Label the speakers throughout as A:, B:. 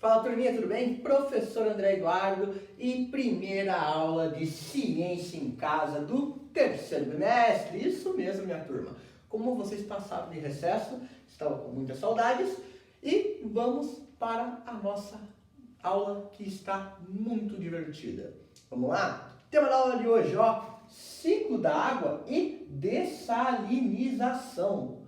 A: Fala turminha, tudo bem? Professor André Eduardo e primeira aula de ciência em casa do terceiro bimestre. Isso mesmo, minha turma. Como vocês passaram de recesso, estavam com muitas saudades e vamos para a nossa aula que está muito divertida. Vamos lá? Tema da aula de hoje, ó, ciclo da água e dessalinização.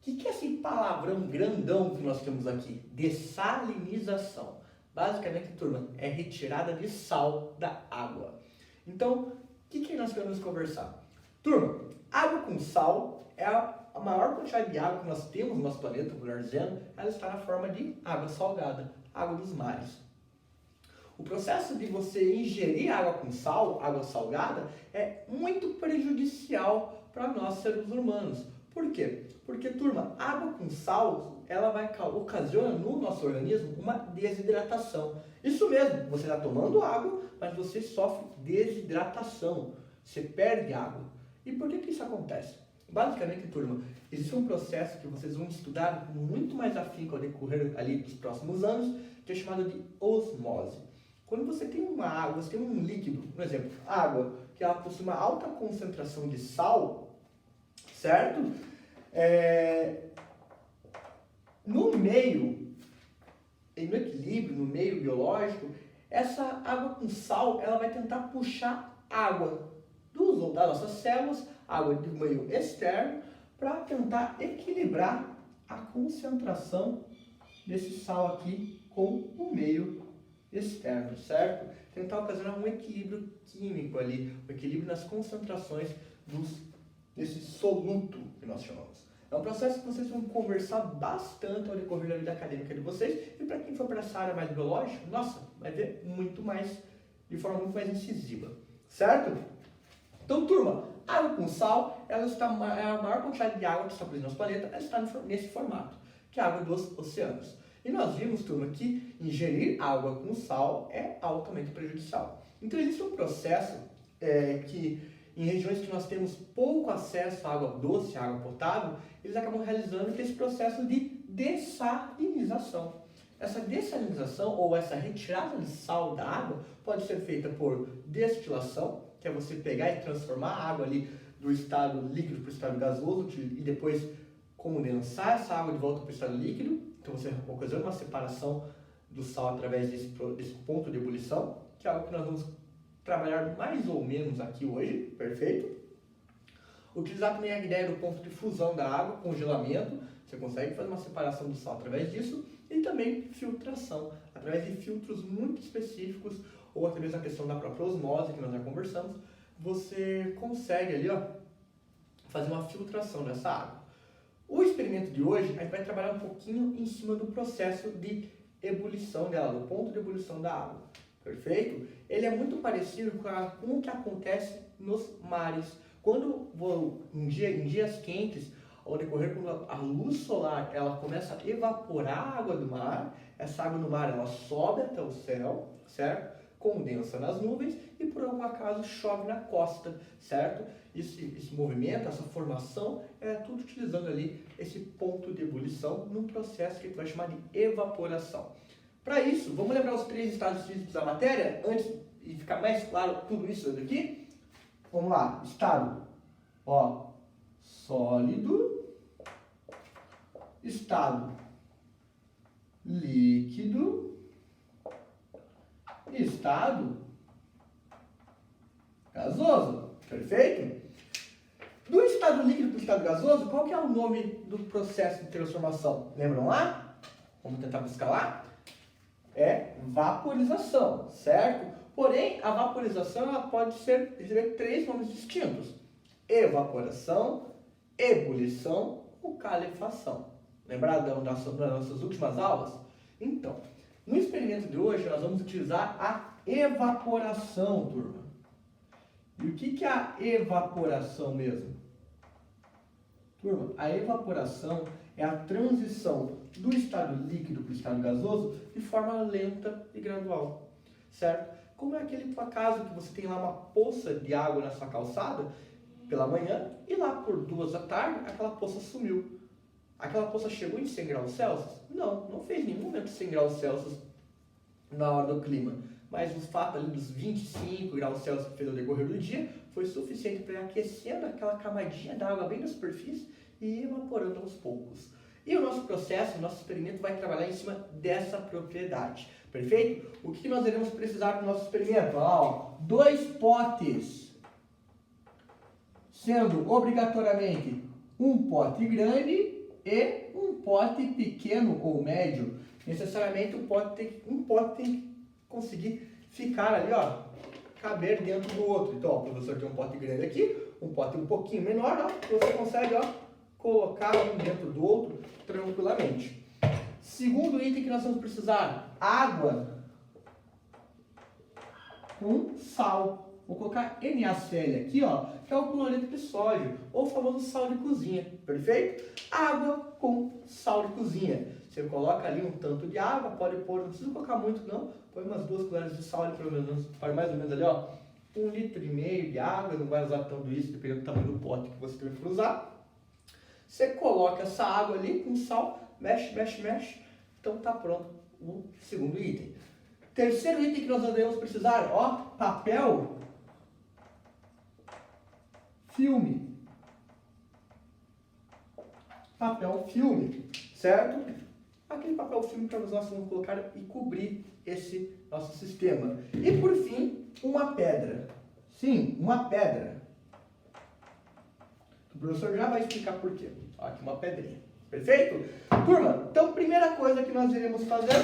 A: O que é esse palavrão grandão que nós temos aqui? Dessalinização. Basicamente, turma, é retirada de sal da água. Então, o que nós queremos conversar? Turma, água com sal é a maior quantidade de água que nós temos no nosso planeta, melhor dizendo, ela está na forma de água salgada, água dos mares. O processo de você ingerir água com sal, água salgada, é muito prejudicial para nós seres humanos. Por quê? Porque, turma, água com sal, ela ocasiona no nosso organismo uma desidratação. Isso mesmo, você está tomando água, mas você sofre desidratação. Você perde água. E por que isso acontece? Basicamente, turma, existe um processo que vocês vão estudar com muito mais afinco ao decorrer ali dos próximos anos, que é chamado de osmose. Quando você tem uma água, você tem um líquido, por exemplo, água, que ela possui uma alta concentração de sal, certo? No meio, no equilíbrio, no meio biológico, essa água com sal, ela vai tentar puxar água das nossas células, água do meio externo, para tentar equilibrar a concentração desse sal aqui com o meio externo, certo? Tentar ocasionar um equilíbrio químico ali, um equilíbrio nas concentrações desse soluto que nós chamamos. É um processo que vocês vão conversar bastante ao decorrer da vida acadêmica de vocês, e para quem for para essa área mais biológica, nossa, vai ver muito mais, de forma muito mais incisiva, certo? Então, turma, água com sal, é a maior quantidade de água que está presente no nosso planeta, ela está nesse formato, que é a água dos oceanos. E nós vimos, turma, que ingerir água com sal é altamente prejudicial. Então, existe um processo que, em regiões que nós temos pouco acesso à água doce, à água potável, eles acabam realizando esse processo de dessalinização. Essa dessalinização, ou essa retirada de sal da água, pode ser feita por destilação, que é você pegar e transformar a água ali do estado líquido para o estado gasoso e depois condensar essa água de volta para o estado líquido. Então você ocasiona uma separação do sal através desse ponto de ebulição, que é algo que nós vamos trabalhar mais ou menos aqui hoje, perfeito? Utilizar também a ideia do ponto de fusão da água, congelamento, você consegue fazer uma separação do sal através disso, e também filtração, através de filtros muito específicos, ou até mesmo a questão da própria osmose, que nós já conversamos, você consegue ali, ó, fazer uma filtração dessa água. O experimento de hoje, a gente vai trabalhar um pouquinho em cima do processo de ebulição dela, do ponto de ebulição da água. Perfeito? Ele é muito parecido com o que acontece nos mares. Quando em dias quentes, ao decorrer, quando a luz solar ela começa a evaporar a água do mar, essa água do mar ela sobe até o céu, certo? Condensa nas nuvens e por algum acaso chove na costa, certo? Esse movimento, essa formação, é tudo utilizando ali esse ponto de ebulição num processo que a gente vai chamar de evaporação. Para isso, vamos lembrar os 3 estados físicos da matéria, antes de ficar mais claro tudo isso daqui? Vamos lá, estado, ó, sólido, estado líquido, estado gasoso, perfeito? Do estado líquido para o estado gasoso, qual que é o nome do processo de transformação? Lembram lá? Vamos tentar buscar lá? É vaporização, certo? Porém, a vaporização ela pode receber 3 nomes distintos: evaporação, ebulição ou calefação. Lembraram das nossas últimas aulas? Então, no experimento de hoje, nós vamos utilizar a evaporação, turma. E o que é a evaporação mesmo? Turma, a evaporação é a transição do estado líquido para o estado gasoso de forma lenta e gradual, certo? Como é aquele caso que você tem lá uma poça de água na sua calçada pela manhã e lá por 2 da tarde aquela poça sumiu. Aquela poça chegou em 100 graus Celsius? Não, não fez em nenhum momento 100 graus Celsius na hora do clima. Mas o fato ali dos 25 graus Celsius que fez ao decorrer do dia foi suficiente para ir aquecendo aquela camadinha d'água bem na superfície e evaporando aos poucos. E o nosso processo, o nosso experimento vai trabalhar em cima dessa propriedade. Perfeito? O que nós iremos precisar para o nosso experimento? Ó, 2 potes, sendo obrigatoriamente um pote grande e um pote pequeno ou médio. Necessariamente um pote tem que conseguir ficar ali, ó, caber dentro do outro. Então, ó, o professor tem um pote grande aqui, um pote um pouquinho menor, ó, você consegue, ó, colocar um dentro do outro tranquilamente. Segundo item que nós vamos precisar, água com sal. Vou colocar NaCl aqui, ó, que é o cloreto de sódio, ou o famoso sal de cozinha, perfeito? Água com sal de cozinha. Você coloca ali um tanto de água, pode pôr, não precisa colocar muito não, põe umas 2 colheres de sal ali, pelo menos, para mais ou menos ali, ó, 1,5 litro de água, não vai usar tanto isso, dependendo do tamanho do pote que você tiver para usar. Você coloca essa água ali com sal, mexe, mexe, mexe, então tá pronto o segundo item. Terceiro item que nós devemos precisar, ó, papel filme. Papel filme, certo? Aquele papel filme que nós vamos colocar e cobrir esse nosso sistema. E por fim, uma pedra. Sim, uma pedra. O professor já vai explicar por quê. Ó, aqui uma pedrinha. Perfeito? Turma, então primeira coisa que nós iremos fazer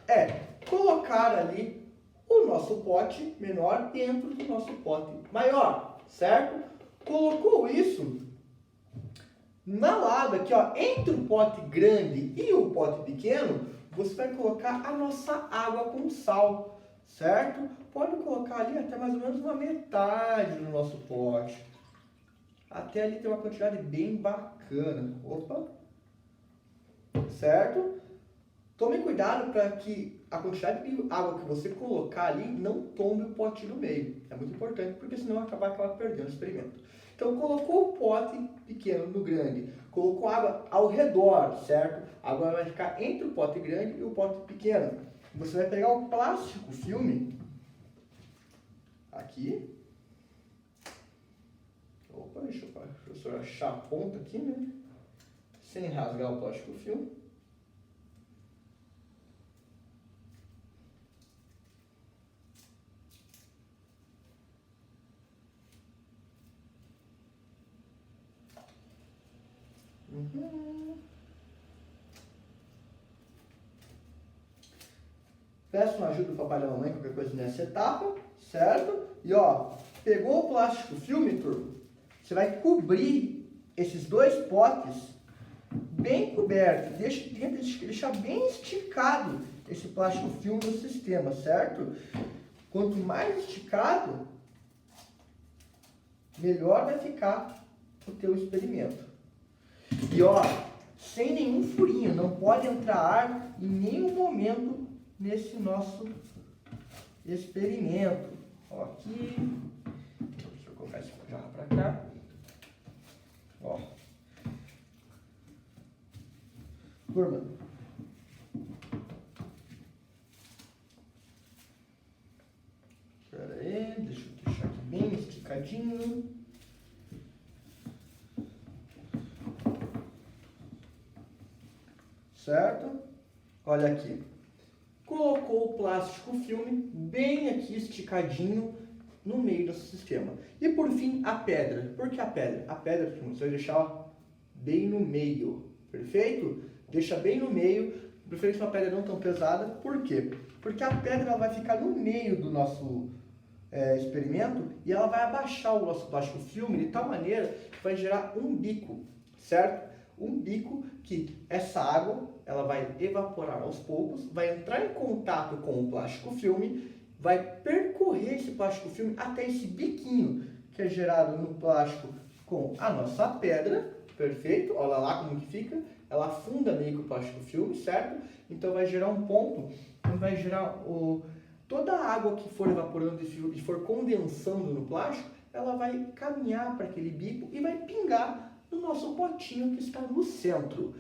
A: é colocar ali o nosso pote menor dentro do nosso pote maior, certo? Colocou isso na lado aqui, ó, entre o pote grande e o pote pequeno, você vai colocar a nossa água com sal, certo? Pode colocar ali até mais ou menos uma metade no nosso pote. Até ali tem uma quantidade bem bacana. Opa! Certo? Tome cuidado para que a quantidade de água que você colocar ali não tombe o pote no meio. É muito importante, porque senão vai acabar perdendo o experimento. Então, colocou o pote pequeno no grande, colocou água ao redor, certo? A água vai ficar entre o pote grande e o pote pequeno. Você vai pegar o plástico filme, aqui. Opa, deixa o professor achar a ponta aqui, né? Sem rasgar o plástico filme. Peço uma ajuda do papai e da mamãe, qualquer coisa nessa etapa, certo? E ó, pegou o plástico filme, turma, você vai cobrir esses 2 potes bem cobertos, deixar bem esticado esse plástico filme no sistema, certo? Quanto mais esticado, melhor vai ficar o teu experimento. E ó, sem nenhum furinho, não pode entrar ar em nenhum momento nesse nosso experimento. Ó, aqui, deixa eu colocar esse jarro para cá. Ó, turma, espera aí, deixa eu deixar aqui bem esticadinho. Certo? Olha aqui. Colocou o plástico filme bem aqui esticadinho no meio do sistema. E por fim, a pedra. Por que a pedra? A pedra, você vai deixar, ó, bem no meio. Perfeito? Deixa bem no meio. Preferência uma pedra não tão pesada. Por quê? Porque a pedra ela vai ficar no meio do nosso experimento e ela vai abaixar o nosso plástico filme de tal maneira que vai gerar um bico, certo? Um bico que essa água ela vai evaporar aos poucos, vai entrar em contato com o plástico filme, vai percorrer esse plástico filme até esse biquinho que é gerado no plástico com a nossa pedra, perfeito? Olha lá como que fica, ela afunda meio que o plástico filme, certo? Então vai gerar um ponto, vai gerar toda a água que for evaporando e for condensando no plástico, ela vai caminhar para aquele bico e vai pingar no nosso potinho que está no centro.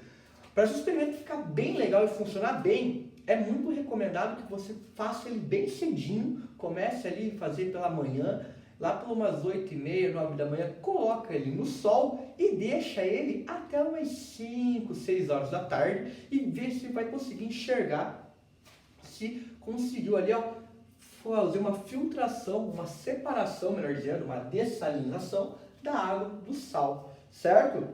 A: Para esse experimento ficar bem legal e funcionar bem, é muito recomendado que você faça ele bem cedinho, comece ali a fazer pela manhã, lá por umas 8h30, 9 da manhã, coloca ele no sol e deixa ele até umas 5, 6 horas da tarde e vê se vai conseguir enxergar, se conseguiu ali, ó, fazer uma filtração, uma separação, melhor dizendo, uma dessalinização da água do sal, certo?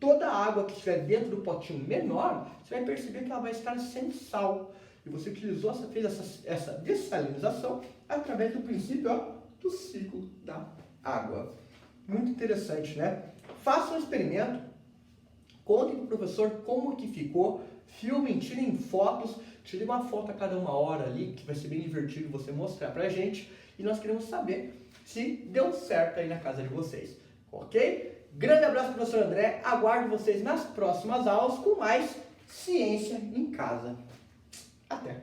A: Toda a água que estiver dentro do potinho menor, você vai perceber que ela vai estar sem sal. E você utilizou, fez essa dessalinização através do princípio, ó, do ciclo da água. Muito interessante, né? Faça um experimento, contem para o professor como que ficou, filmem, tirem fotos, tirem uma foto a cada 1 hora ali, que vai ser bem divertido você mostrar pra gente, e nós queremos saber se deu certo aí na casa de vocês, ok? Grande abraço, professor André, aguardo vocês nas próximas aulas com mais ciência em casa. Até!